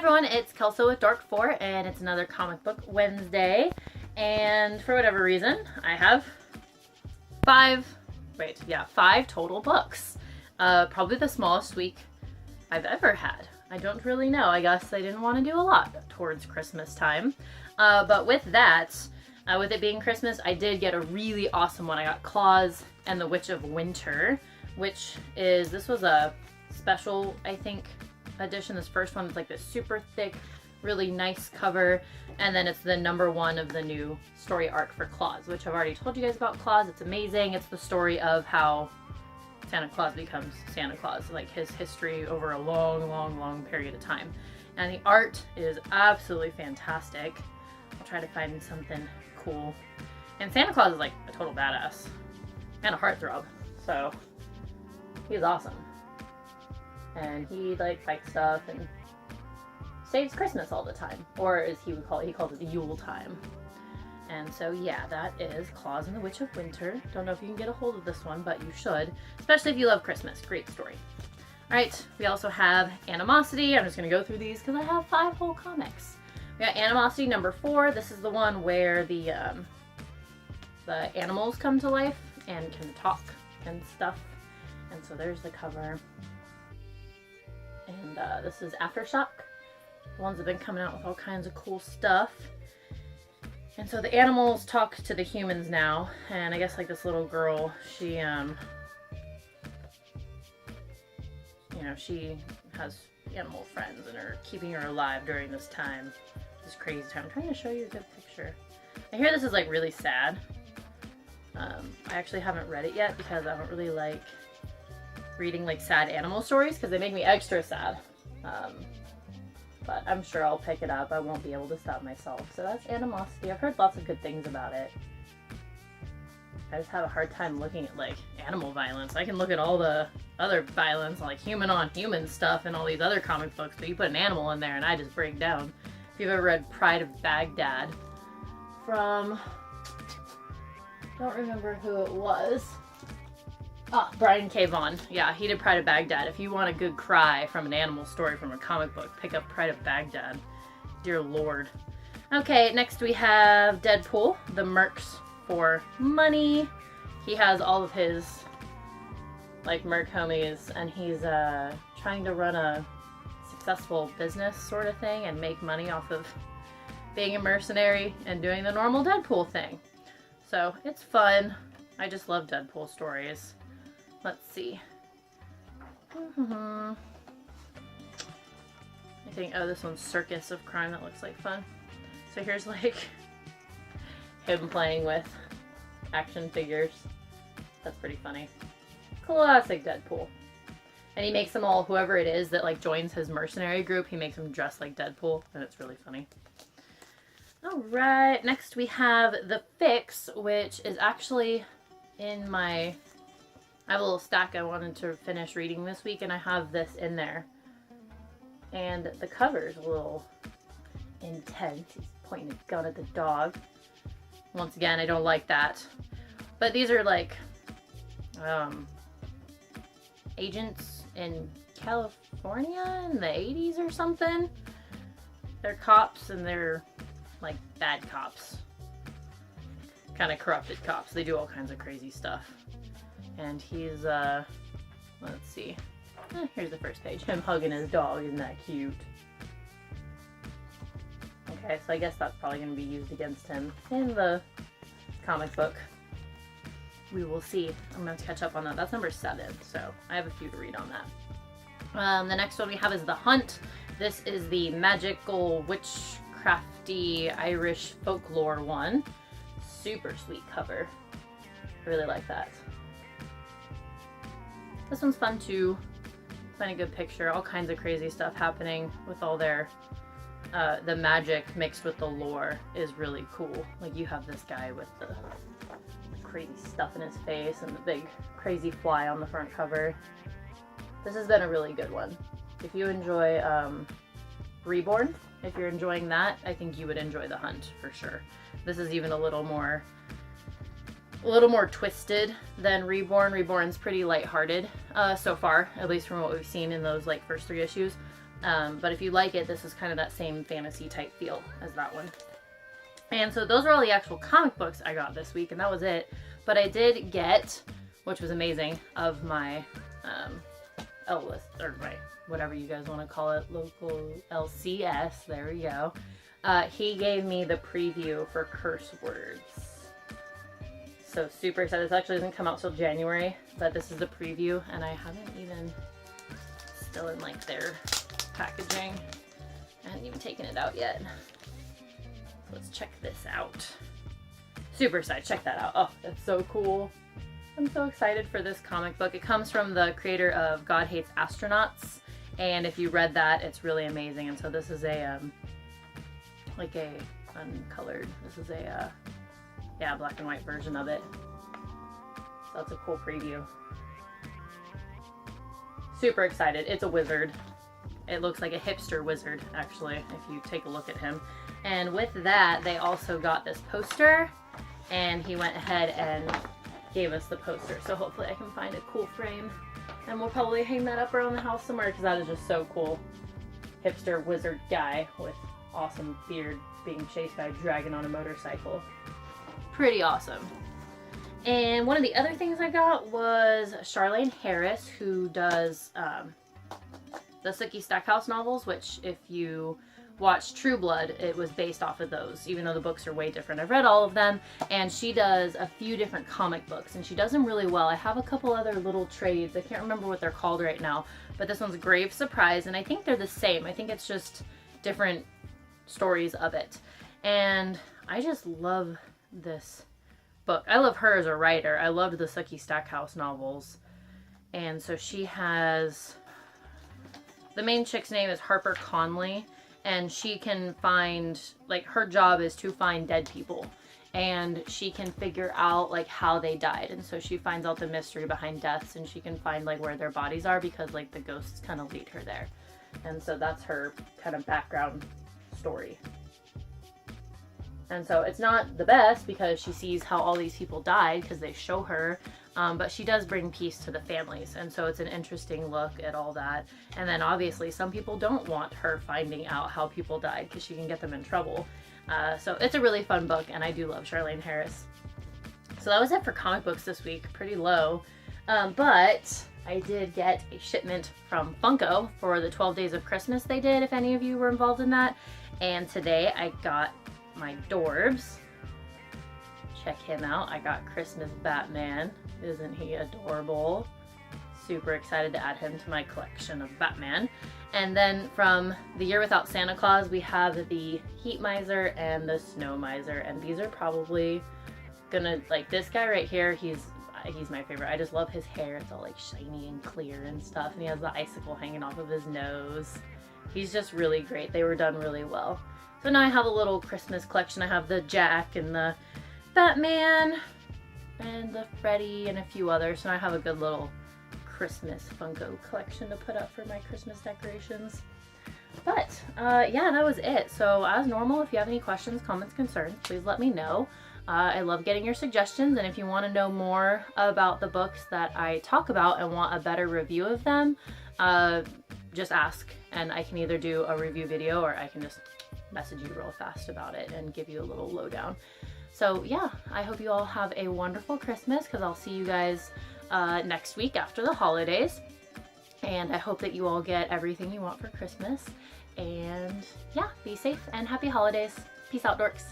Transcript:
everyone, it's Kelso with Dark 4, and it's another comic book Wednesday. And for whatever reason, I have five total books. Probably the smallest week I've ever had. I don't really know. I guess I didn't want to do a lot towards Christmas time. But with that, with it being Christmas, I did get a really awesome one. I got Claus and the Witch of Winter, which is, this was a special, I think, edition. This first one is like this super thick, really nice cover, and then it's the #1 of the new story arc for Claus, which I've already told you guys about Claus. It's amazing. It's the story of how Santa Claus becomes Santa Claus, like his history over a long period of time. And the art is absolutely fantastic. I'll try to find something cool. And Santa Claus is like a total badass and a heartthrob, so he's awesome. And he like fights stuff and saves Christmas all the time, or as he would call it, he called it the Yule time. And so yeah, that is Claus and the Witch of Winter. Don't know if you can get a hold of this one, but you should, especially if you love Christmas. Great story. All right, we also have Animosity. I'm just gonna go through these because I have 5 whole comics. We got Animosity #4. This is the one where the animals come to life and can talk and stuff. And so there's the cover. And this is Aftershock. The ones that have been coming out with all kinds of cool stuff. And so the animals talk to the humans now. And I guess like this little girl, she, she has animal friends and are keeping her alive during this time. This crazy time. I'm trying to show you a good picture. I hear this is like really sad. I actually haven't read it yet because I don't really like reading like sad animal stories because they make me extra sad. But I'm sure I'll pick it up. I won't be able to stop myself. So that's Animosity. I've heard lots of good things about it. I just have a hard time looking at like animal violence. I can look at all the other violence, like human on human stuff and all these other comic books, but you put an animal in there and I just break down. If you've ever read Pride of Baghdad from, I don't remember who it was. Ah, Brian K. Vaughan. Yeah, he did Pride of Baghdad. If you want a good cry from an animal story from a comic book, pick up Pride of Baghdad. Dear Lord. Okay, next we have Deadpool, the Mercs for Money. He has all of his, like, merc homies, and he's trying to run a successful business sort of thing and make money off of being a mercenary and doing the normal Deadpool thing. So, it's fun. I just love Deadpool stories. Let's see. I think, oh, this one's Circus of Crime. That looks like fun. So here's like him playing with action figures. That's pretty funny. Classic Deadpool. And he makes them all, whoever it is that like joins his mercenary group, he makes them dress like Deadpool, and it's really funny. Alright, next we have The Fix, which is actually in my, I have a little stack I wanted to finish reading this week, and I have this in there. And the cover's a little intense. He's pointing a gun at the dog. Once again, I don't like that. But these are like agents in California in the 80s or something. They're cops and they're like bad cops. Kind of corrupted cops. They do all kinds of crazy stuff. And he's, let's see. Here's the first page. Him hugging his dog. Isn't that cute? Okay, so I guess that's probably going to be used against him in the comic book. We will see. I'm going to catch up on that. That's #7, so I have a few to read on that. The next one we have is The Hunt. This is the magical, witchcrafty Irish folklore one. Super sweet cover. I really like that. This one's fun too. Find a good picture. All kinds of crazy stuff happening with all their the magic mixed with the lore is really cool. Like you have this guy with the crazy stuff in his face and the big crazy fly on the front cover. This has been a really good one. If you enjoy Reborn, if you're enjoying that, I think you would enjoy The Hunt for sure. This is even a little more twisted than Reborn. Reborn's pretty lighthearted so far, at least from what we've seen in those like first 3 issues. But if you like it, this is kind of that same fantasy type feel as that one. And so those are all the actual comic books I got this week, and that was it. But I did get, which was amazing, of my L-list, or my, whatever you guys want to call it, local LCS, there we go. He gave me the preview for Curse Words. So super excited. This actually doesn't come out till January, but this is the preview, and I haven't even, still in like their packaging. I haven't even taken it out yet. So let's check this out. Super excited, check that out. Oh, that's so cool. I'm so excited for this comic book. It comes from the creator of God Hates Astronauts, and if you read that, it's really amazing. And so this is a, like a uncolored, this is a, yeah, black and white version of it. So that's a cool preview. Super excited. It's a wizard. It looks like a hipster wizard, actually, if you take a look at him. And with that, they also got this poster, and he went ahead and gave us the poster. So hopefully I can find a cool frame, and we'll probably hang that up around the house somewhere, because that is just so cool. Hipster wizard guy with awesome beard being chased by a dragon on a motorcycle. Pretty awesome. And one of the other things I got was Charlaine Harris, who does the Sookie Stackhouse novels, which if you watch True Blood, it was based off of those, even though the books are way different. I've read all of them, and she does a few different comic books, and she does them really well. I have a couple other little trades. I can't remember what they're called right now, but this one's Grave Surprise, and I think they're the same. I think it's just different stories of it. And I just love this book. I love her as a writer. I loved the Sookie Stackhouse novels. And so she has, the main chick's name is Harper Conley, and she can find, like, her job is to find dead people, and she can figure out like how they died. And so she finds out the mystery behind deaths, and she can find like where their bodies are, because like the ghosts kind of lead her there. And so that's her kind of background story. And so it's not the best, because she sees how all these people died, because they show her, but she does bring peace to the families. And so it's an interesting look at all that. And then obviously some people don't want her finding out how people died, because she can get them in trouble. So it's a really fun book, and I do love Charlaine Harris. So that was it for comic books this week. Pretty low. But I did get a shipment from Funko for the 12 Days of Christmas they did, if any of you were involved in that. And today I got my Dorbs. Check him out. I got Christmas Batman. Isn't he adorable? Super excited to add him to my collection of Batman. And then from The Year Without Santa Claus, we have the Heat Miser and the Snow Miser. And these are probably gonna, like this guy right here, he's my favorite. I just love his hair. It's all like shiny and clear and stuff. And he has the icicle hanging off of his nose. He's just really great. They were done really well. So now I have a little Christmas collection. I have the Jack and the Batman and the Freddy and a few others. So now I have a good little Christmas Funko collection to put up for my Christmas decorations. But yeah, that was it. So as normal, if you have any questions, comments, concerns, please let me know. I love getting your suggestions, and if you want to know more about the books that I talk about and want a better review of them, just ask, and I can either do a review video or I can just message you real fast about it and give you a little lowdown. So yeah, I hope you all have a wonderful Christmas, because I'll see you guys next week after the holidays. And I hope that you all get everything you want for Christmas. And yeah, be safe and happy holidays. Peace out, dorks.